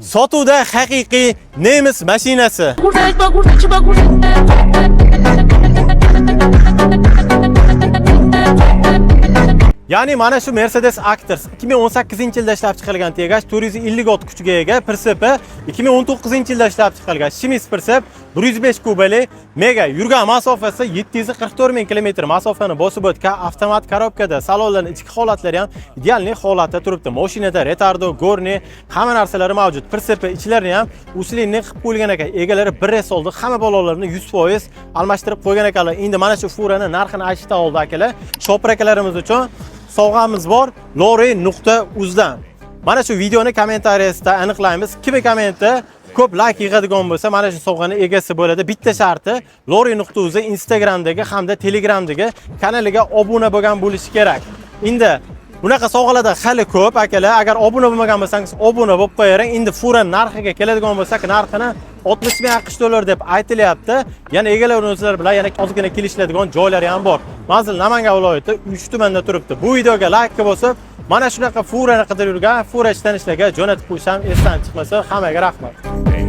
Sotuvda haqiqiy nemis mashinasi. Ya'ni mana shu Mercedes Actros 2018-yilda ishlab chiqarilgan tegash 450 ot kuchiga ega, prinsipi 2019-yilda ishlab chiqarilgan Shimis prinsip 105 kubali mega yurgan masofasi 744 ming kilometr masofani bosib o'tgan avtomat korobkada, salonlarning ichki holatlari ham idealniy holatda turibdi. Mashinada retardo, gorni, hamma narsalari mavjud. Prinsipi ichlarini ham uslinni qilib qo'ygan ekan. Egalari 1 res oldi, hamma balolarni 100% almashtirib qo'ygan ekanlar. Endi mana shu furani narxini aytishda oldi akalar. Shopir akalarimiz uchun sovg'amiz bor lori.uzdan. Mana shu videoni kommentariyasida aniqlaymiz. Kim kommentda ko'p like yig'adigan bo'lsa, mana shu sovg'ani egasi bo'ladi. Bitta sharti lori.uz Instagramdagi hamda Telegramdagi kanaliga obuna bo'lgan bo'lishi kerak. Endi bunaqa sovg'alarda hali ko'p akalar. Agar obuna bo'lmagan bo'lsangiz, obuna bo'lib qo'ying. Endi furan narxiga keladigan bo'lsak, narxini 60 ming AQSh dollar deb aytilyapti. Yana egalar o'zlari bilan yana ozgina kelishiladigan joylari ham bor. Manzil Namangan viloyati 3 tumanda turibdi. Bu videoga like bosib, mana shunaqa furani qidirib yurgan fura ishlanishlarga jo'natib qo'ysam esdan chiqmasa, hammaga rahmat.